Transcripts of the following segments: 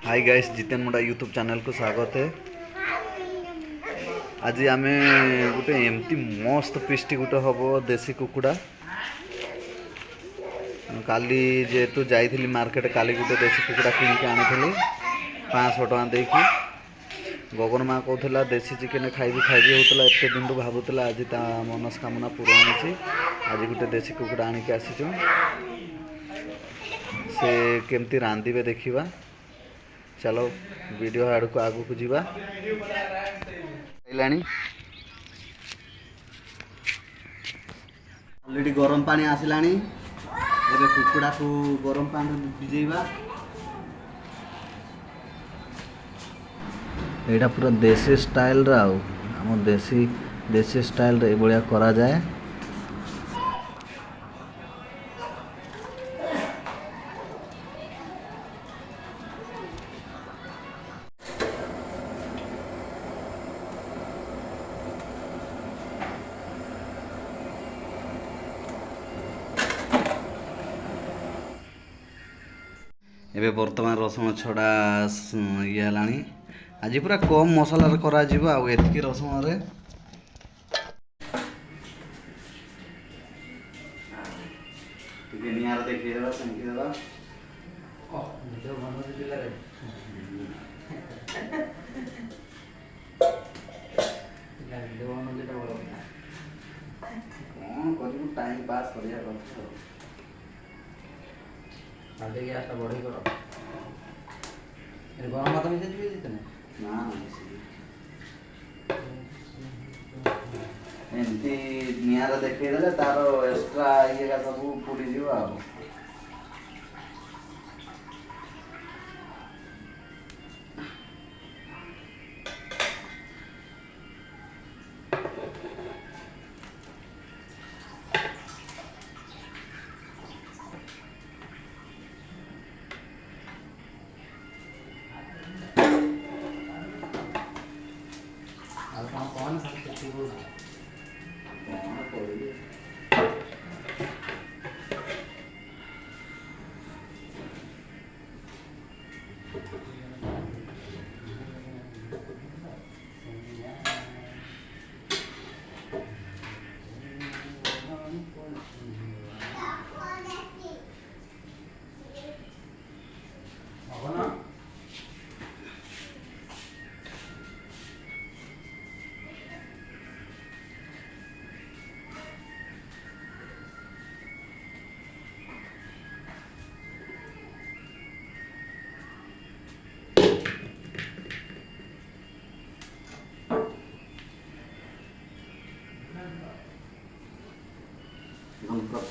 Hi guys, Jiten मुंडा YouTube channel को स्वागत है। आज आम गोटे एमती मस्त पिस्टी गोटे हम देसी कुकुड़ा काली जेहेतु जाइली मार्केट काली गोटे देसी कुकुड़ा किनिक आनी 500 टଙ୍କା देकी गगन माँ कहला देसी चिकेन खाइबी होता एत दिन भावुला आज ता मनस्कामना पूरण हो। आज गोटे देसी कुकुड़ा आनिक आसीचु से केमती रांधिबे देखिबा। चलो वीडियो आड़ को आगू को जीवा। ऑलरेडी गरम पानी आसलानी। एबे कुकुड़ा को गरम पानी भिजेबा। एटा पूरा देसी स्टाइल रा आम देसी स्टाइल रे बलिया करा जाए। एबे वर्तमान रसुण छड़ा ये हलानी। आज पूरा कम मसला करा जीवा आ एतकी रसुण रे टिके नियार देखि देबा संकी देबा। ओ जो मन दिला रे या वीडियो मन जेटा बोलो कोन करू टाइम पास करिया करछ। आधे गैस बढ़ी करो गरम भात मिसे दिबे जिते ना एमती नियार देखै देले तार एक्स्ट्रा ये का सब पूरी जीव आ। कौन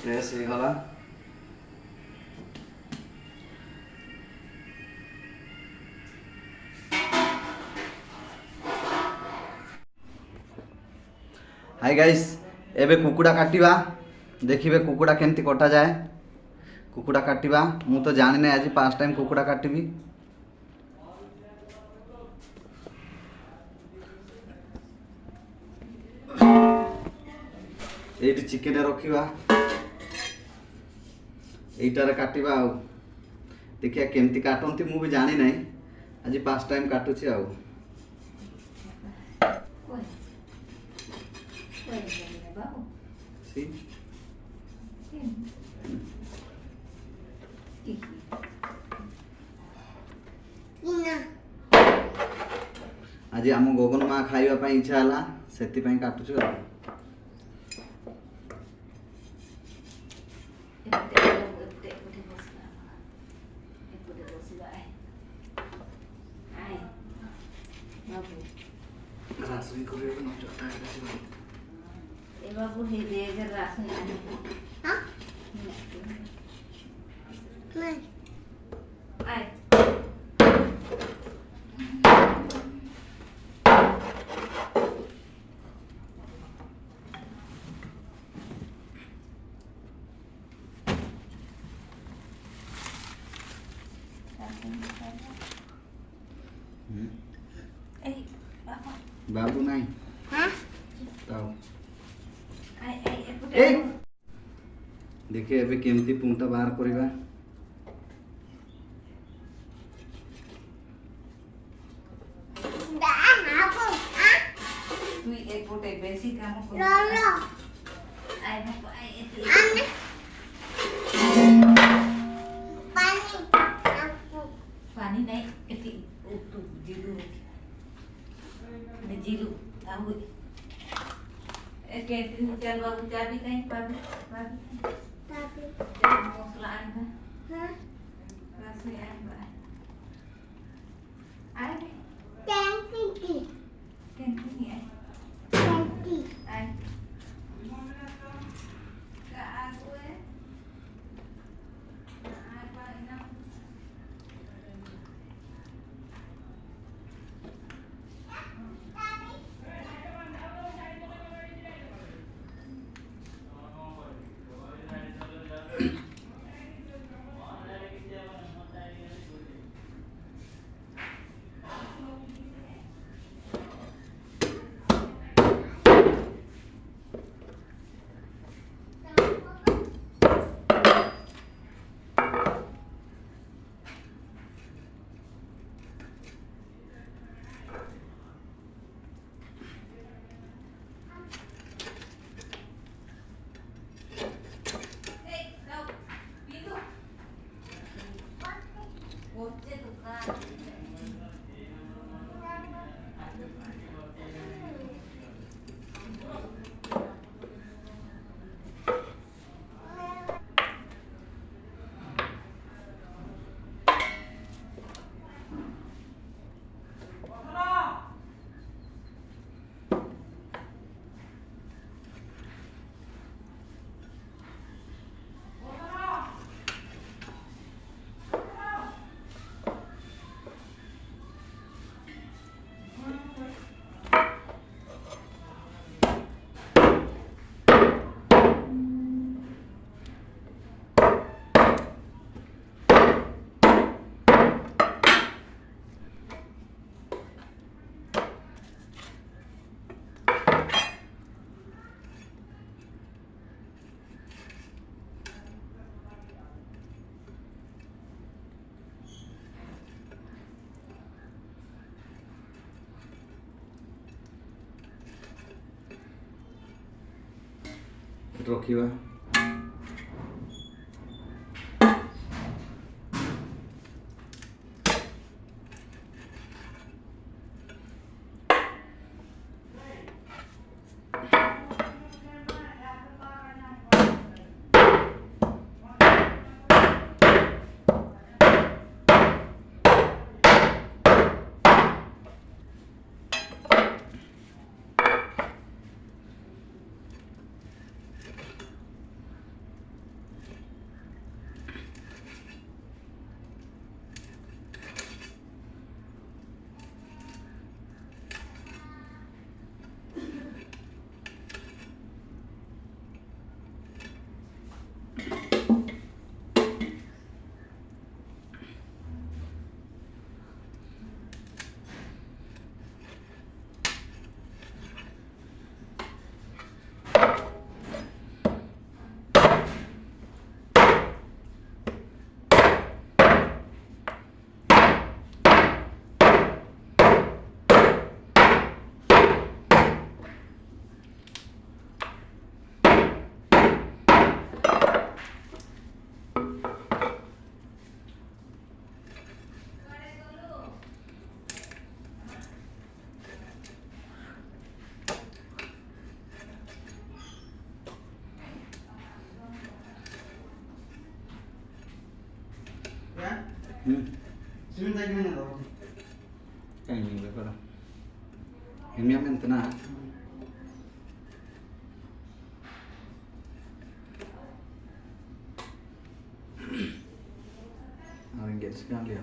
प्रेस हो गला। हाय गाइस, एबे कुकुड़ा काटिबा देखिबे कुकुड़ा केमती कटा जाए। कुकुड़ा काटिबा मु तो जानि नै आज फर्स्ट टाइम कुकुड़ा काटिबी। एटी चिकेन रखिबा एटारे काटिबा आ देखिया केमती काटंती मु भी जानि नै आज फर्स्ट टाइम काटुची आ। आज आम गगन माँ खाइबा पई इच्छा हला सेति पई काटुछु आ। रासुई करे न चटा है ए बाबू हे दे के रासुई आने हां नहीं आए बाबू नहीं हाँ देखिए अभी केमती पुंगटा बाहर करिबा। ଏପଟେ ବେଶୀ କାମ ପାଣି ନାହିଁ ଏଠି ଜିରୁ ଆଉ ଏ କ୍ୟାଣ୍ଟିନ୍ ଚାଲବାକୁ ଚାବି କାହିଁ ପାବି ମସଲା ଆଣିବା ରୋଷେଇ ଆଣିବା ଆଣେ କ୍ୟାଣ୍ଟିନ୍ ଆଣେ ରଖିବା Simen lagi mana tau? kayak gini kalau ini yang tenang Aringgit sekali ya.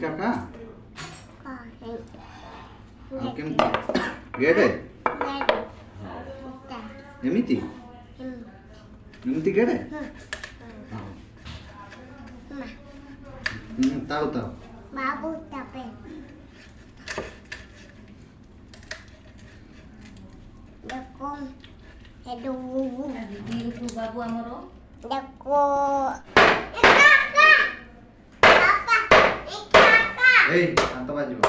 Kakak, Alkem, gede, emiti. ଏମିତି କେଡ଼େ ତାଉ ତାଉ Babu tapi Dekung Hedu ଜିରୁ ବାବୁ ଆମର Deku Papa Papa ଏଇ ଦାନ୍ତ ବାଜିବ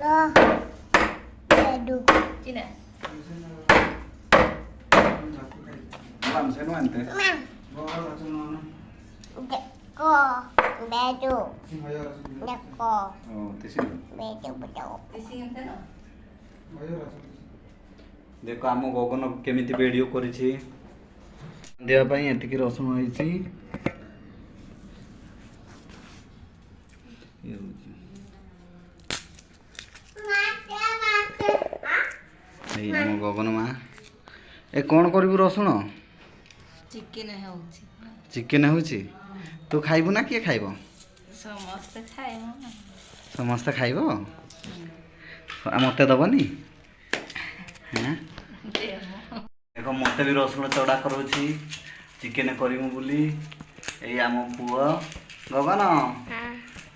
Lo Hedu ଚିନା Làm sẽ nói thế. Mang Deku Bedu Deku thế xin. Bedu bedu ଦେଶୀ କେମିତି ନ ଦେଖ ଆମ ଗଗନ କେମିତି ଭିଡ଼ିଓ କରିଛି ଦେହ ପାଇଁ ଏତିକି ରସୁଣ ହେଇଛି ଏଇ ଆମ ଗଗନ ମା ଏ କ'ଣ କରିବୁ ରସୁଣ ଚିକେନ ହେଉଛି ଚିକେନ ହେଉଛି ତୁ ଖାଇବୁ ନା କିଏ ଖାଇବ ସମସ୍ତେ ଖାଇବୁ ନା ସମସ୍ତେ ଖାଇବ ମୋତେ ଦେବନି ହଁ ଦେଖ ମୋତେ ବି ରସୁଣ ଚଡ଼ା କରୁଛି ଚିକେନ କରିବୁ ବୋଲି ଏଇ ଆମ ପୁଅ ଗଗନ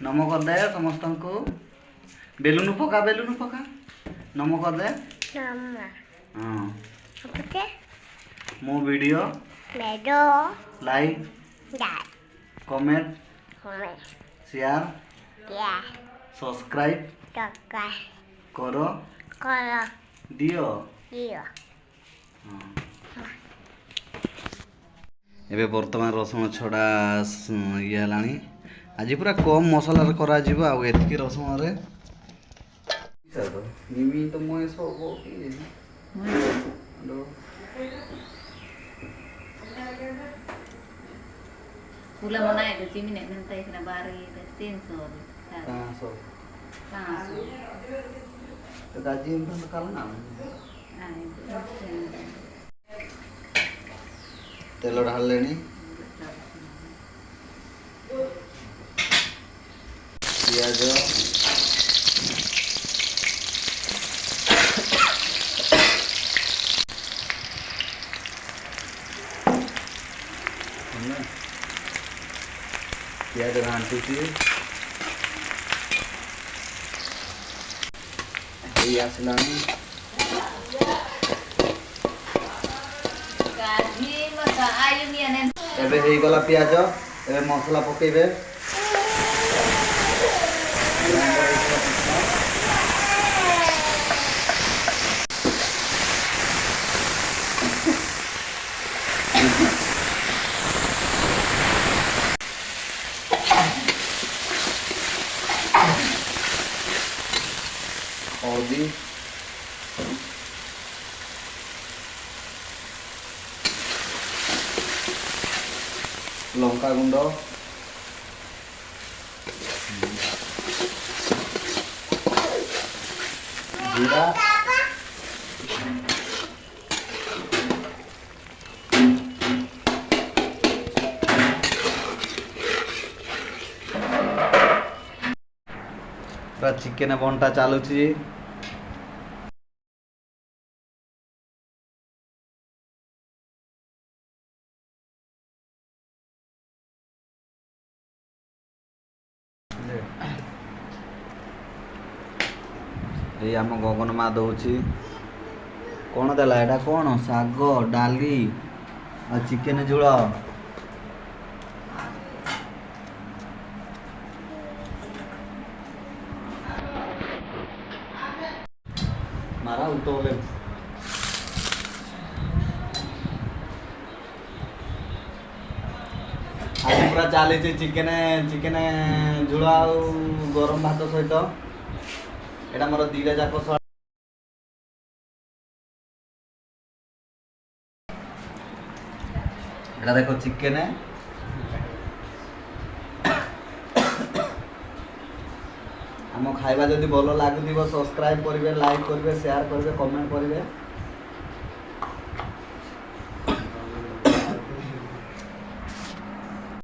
ନମ କରିଦେ ସମସ୍ତଙ୍କୁ ବେଲୁନ ପକା ନମ କରିଦେ Nama ହଁ Apa teh? ମୋ video Bedu like Dan comment Komen share Ya subscribe Tokai କର Kalau ଦିଅ Dia ଏବେ ବର୍ତ୍ତମାନ ରସୁଣ ଛଡ଼ା ଇଏ ହେଲାଣି ଆଜି ପୁରା କମ୍ ମସଲାରେ କରାଯିବ ଆଉ ଏତିକି ରସୁଣରେ ନିମିତ ମହେଶ ହବ କି ଫୁଲ ମନା ହେଇଛି ଚିମିନେ ମିଳତା ହେଇଥିଲା 300 ଗାଜି ଏମିତି କାଲ ନା ତେଲ ଢାଳିଲେଣି ପିଆଜ ପିଆଜ ଘାଣ୍ଟୁଛି ହେଇ ଆସିଲାଣି ଏବେ ହେଇଗଲା ପିଆଜ ଏବେ ମସଲା ପକେଇବେ ହଳଦୀ ଲଙ୍କା ଗୁଣ୍ଡ ଜିରା ପୁରା ଚିକେନ ବଣ୍ଟା ଚାଲୁଛି ଏଇ ଆମ ଗଗନ ମା ଦଉଛି କ'ଣ ଦେଲା ଏଇଟା କ'ଣ ଶାଗ ଡାଲି ଆଉ ଚିକେନ ଝୋଳ ମାରା ଉଠୋଲେ ଆଜି ପୁରା ଚାଲିଛି ଚିକେନ ଝୋଳ ଆଉ ଗରମ ଭାତ ସହିତ ଏଇଟା ମୋର ଦିଟା ଯାକ ଏଇଟା ଦେଖ ଚିକେନ ଆମ ଖାଇବା ଯଦି ଭଲ ଲାଗୁଥିବ ସବସ୍କ୍ରାଇବ୍ କରିବେ ଲାଇକ୍ କରିବେ ସେୟାର କରିବେ କମେଣ୍ଟ କରିବେ